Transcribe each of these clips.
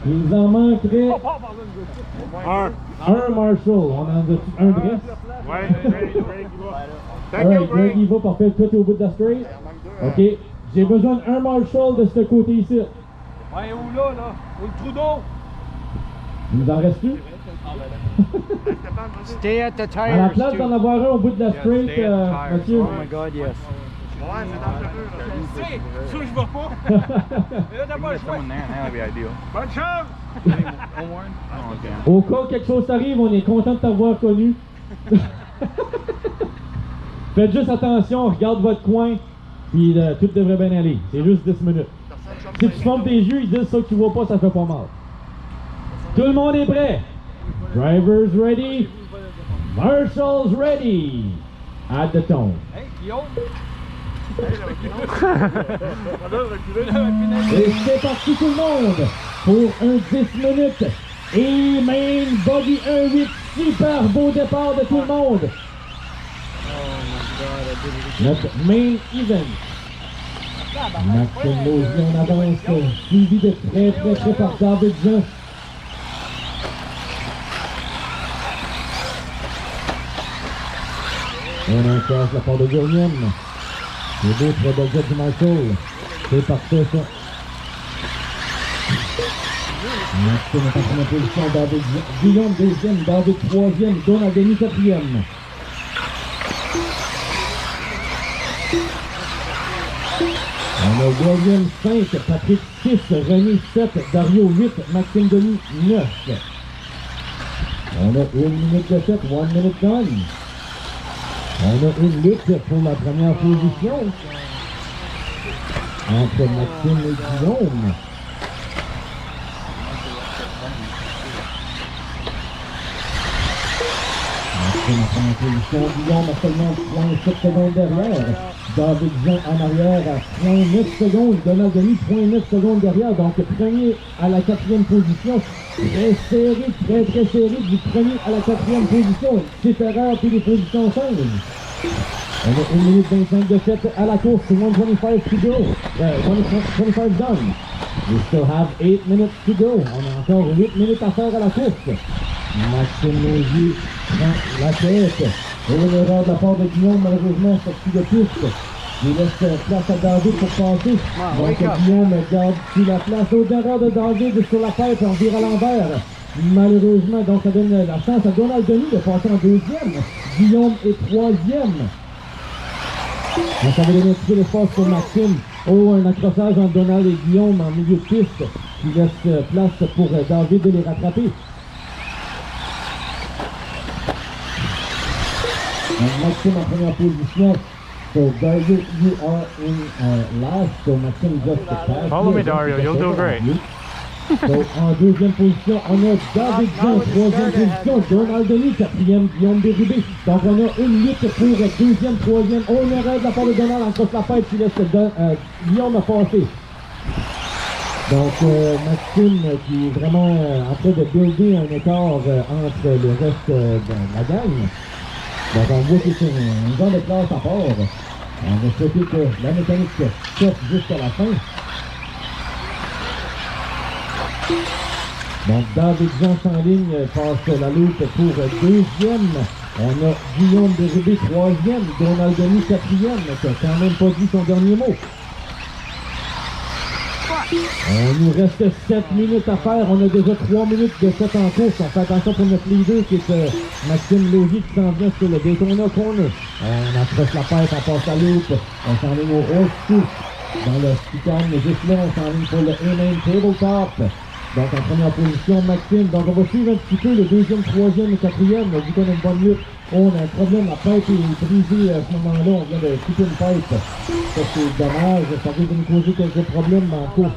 Il en manquerait un Marshall. On en a un de reste? Ouais, Greg, il va. Alright, Greg, il va, parfait. Toi, t'es au bout de la straight? Ok. J'ai besoin d'un Marshall de ce côté ici. Ouais, où là? Où le trou d'eau? Il nous en reste plus? Stay at the tires. À la place d'en avoir un au bout de la straight, monsieur. Oh my god, yes. Ouais, c'est dangereux, là. Ça, je vois pas. Mais là, t'as pas le choix. Bonne chance! Au cas où quelque chose t'arrive, on est content de t'avoir connu. Faites juste attention, regarde votre coin, puis tout devrait bien aller. C'est juste 10 minutes. Si tu fermes tes yeux, ils disent ça que tu vois pas, ça fait pas mal. Tout le monde est prêt? Drivers ready? Marshall's ready! Add the tone. Hey, Guillaume. Et c'est parti tout le monde pour un 10 minutes. Et main body 1-8, super beau départ de tout le monde. Notre main event. Maxime Laugier en avance, suivi de très par David Jean. On encourage la part de William. C'est beau, très bel jet du Marshall. C'est parfait ça. Maxime est en première position, David Guillaume deuxième, David troisième, Donald Denis quatrième. On a William 5, Patrick 6, René 7, Dario 8, Maxime Denis 9. On a 1 minute de 7, 1 minute done. On a une lutte pour la première position entre Maxime et Guillaume. Maxime en première position, Guillaume a seulement 0.7 secondes derrière. David Jean en arrière à 0.9 secondes, Donald Denis 0.9 secondes derrière, donc premier à la 4e position. Très serré, très serré du premier à la 4e position. C'est erreur, puis les positions changent. On a 1 minute 25 de 7 à la course, 125 to go. 25 done. We still have 8 minutes to go. On a encore 8 minutes à faire à la course. Maxime Laugier prend la tête. Et une erreur de la part de Guillaume, malheureusement, sorti de piste. Il laisse place à David pour passer. Donc Guillaume garde sur la place. Autre erreur de David sur la tête, on vire à l'envers. Malheureusement, donc ça donne la chance à Donald Denis de passer en deuxième. Guillaume est troisième. Donc ça va donner un petit peu d'espace pour Maxime. Oh, un accrochage entre Donald et Guillaume en milieu de piste qui laisse place pour David de les rattraper. Donc Maxime en première position. So Dario, you are in last. So Maxime just passed. Follow me, Dario. You'll do great. So, en deuxième position, on a David Jean, troisième position, Donald Denis, quatrième, Guillaume Bérubé. Donc, on a une lutte pour deuxième, troisième. Oh, une erreur de la part de Donald, entre la tête qui laisse Guillaume passer. Donc, Maxime qui est vraiment en train de builder un écart entre le reste de la gang. Donc, on voit que c'est une genre de classe à part. On va souhaiter que la mécanique sorte jusqu'à la fin. Donc David Jean en ligne passe la loupe pour deuxième. On a Guillaume Bérubé troisième, Donald Denis quatrième, qui n'a quand même pas dit son dernier mot. On nous reste 7 minutes à faire. On a déjà 3 minutes de 7 en course. On fait attention pour notre leader qui est Maxime Laugier qui s'en vient sur le Daytona Corner. On approche la pête, on passe la loupe. On s'en vient au Horse dans le chicane. Juste là, on s'en vient pour le A-Main Tabletop. Donc en première position, Maxime. Donc on va suivre un petit peu le deuxième, troisième et quatrième. Vu qu'on a une bonne lutte. Oh, on a un problème, la pipe est brisée à ce moment-là. On vient de couper une pipe. Ça c'est dommage. Ça risque de nous causer quelques problèmes dans la course.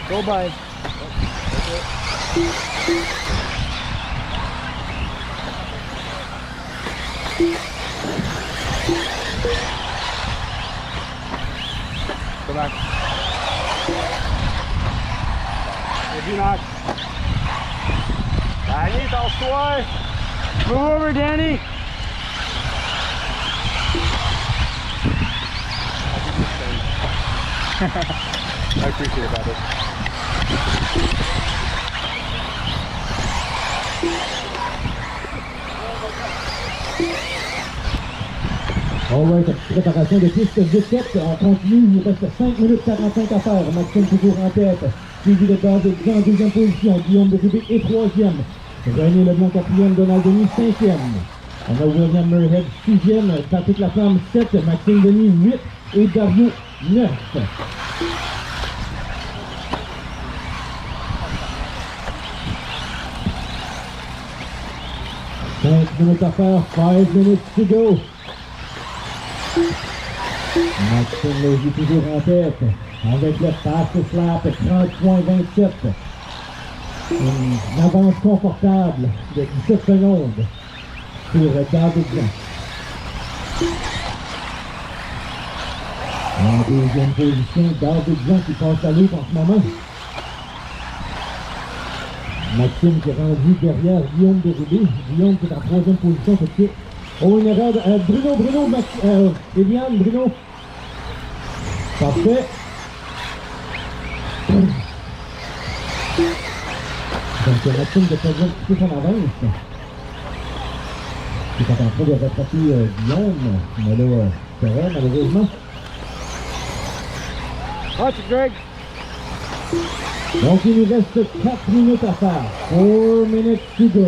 Go by. Go back. If you not. Danny, tasse-toi. Move over, Danny. I appreciate that. Alright, préparation de piste 17, on continue, il reste 5 minutes 45 à faire. Maxime toujours en tête, suivi de David Jean en deuxième position, Guillaume Bérubé est troisième, René Leblanc quatrième, Donald Denis cinquième. On a William Murhead sixième, Patrick Laflamme 7, Maxime Denis 8 et Dario 9. Cinq minutes à faire, 5 minutes to go. Maxime Laugier toujours en tête, avec le fastest lap, 30.27. Une avance confortable de 17 secondes pour David Jean. En deuxième position, David Jean qui passe à l'autre en ce moment. Maxime qui est rendu derrière Guillaume Bérubé. Guillaume qui est en troisième position tout de suite. Oh, une erreur de Eliane, Bruno. Parfait. Donc, Maxime de perdre un petit peu son avance. Il est en train de rattraper Guillaume. Mais là, c'est vrai, malheureusement. Watch it, Greg. Donc, il nous reste 4 minutes à faire. 4 minutes to go.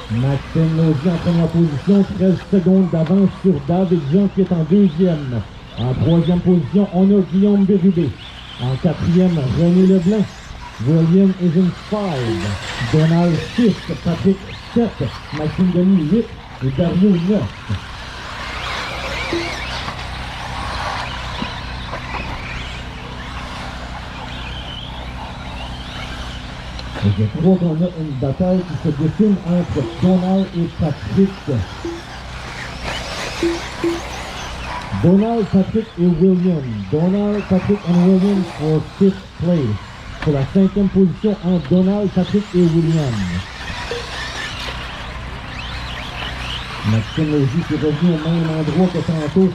Maxime Laugier en première position, 13 secondes d'avance sur David Jean qui est en deuxième. En troisième position, on a Guillaume Bérubé. En quatrième, René Leblanc. William is in 5. Donald 6. Patrick 7. Maxime Denis 8. Et Dario 9. Et je crois qu'on a une bataille qui se dessine entre Donald et Patrick. Donald, Patrick et William. Donald, Patrick and William for 5th place. Pour la 5e position entre Donald, Patrick et William. Maxime Laugier qui est revenu au même endroit que tantôt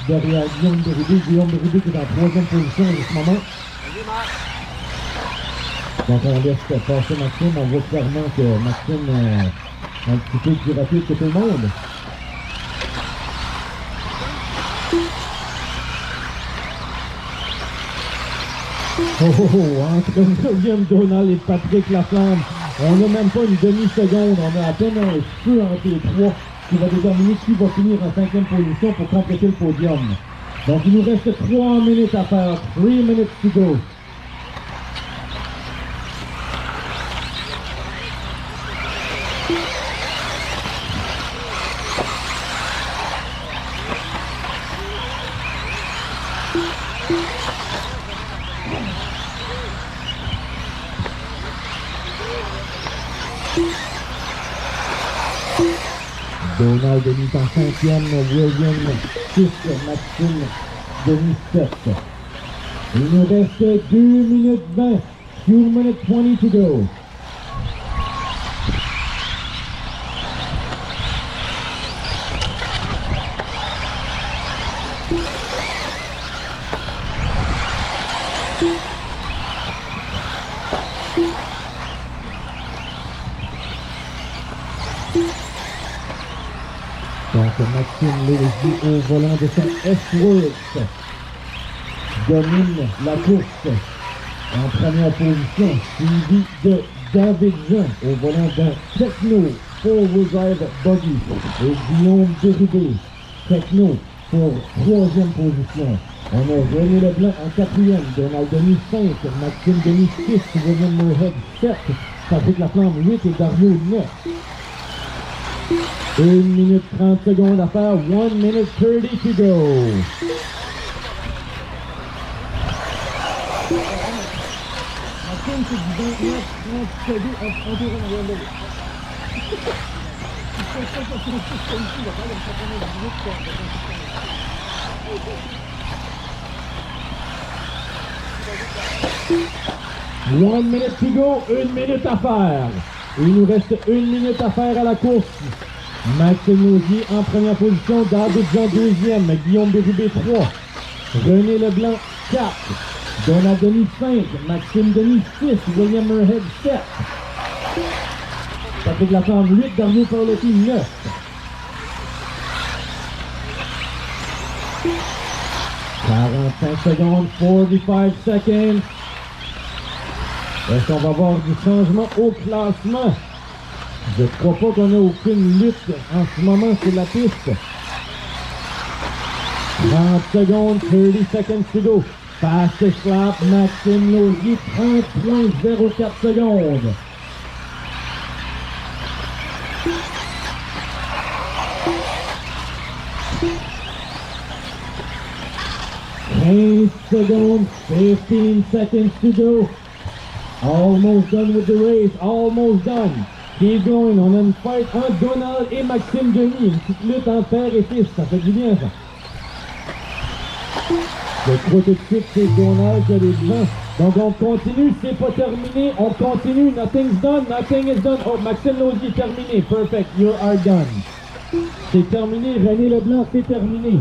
derrière Guillaume Bérubé. Guillaume Bérubé qui est en 3e position en ce moment. Donc on laisse passer Maxime, on voit clairement que Maxime est un petit peu plus rapide que tout le monde. Entre William Donald et Patrick Laflamme, on n'a même pas une demi-seconde, on a à peine un feu entre les trois qui va déterminer qui va finir en 5e position pour compléter le podium. Donc il nous reste 3 minutes à faire, 3 minutes to go. Donald Denis en 5e, William 6, Maxime Denis 7. Il nous reste 2 minutes 20, 2 minutes 20 to go. Donc Maxime Laugier au volant de son F-Works domine la course en première position, suivi de David Jean au volant d'un Techno 4-wheel drive buggy et Guillaume Bérubé, Techno pour 3e position. On a René Leblanc en 4e, Donald Denis 5, Maxime Denis 6, William Murhead 7, Patrick Laflamme 8 et Dario 9. 1 minute 30 secondes à faire, 1 minute 30 to go. Maxime, c'est du 29, 30 secondes, environ en arrière de lui. 1 minute to go, 1 minute à faire. Il nous reste 1 minute à faire à la course. Maxime Laugier en première position, David Jean 2e, Guillaume Bérubé 3, René Leblanc 4, Donald Denis 5, Maxime Denis 6, William Murhead 7. Patrick Laflamme 8, Dario Paolotti 9. Secondes, 45 seconds. Est-ce qu'on va avoir du changement au classement? Je ne crois pas qu'on ait aucune lutte en ce moment sur la piste. 30 secondes, 30 seconds to go. Fastest lap, Maxime Laugier, 30.04 secondes. Seconds, 15 seconds to go. Almost done with the race, almost done. Keep going, on a une fight entre Donald et Maxime Denis. Une petite lutte en père et fils, ça fait du bien ça. Je crois tout de suite c'est Donald qui a les devants. Donc on continue, c'est pas terminé, on continue, nothing's done, nothing is done. Oh, Maxime Laugier terminé, perfect, you are done. C'est terminé, René Leblanc, c'est terminé.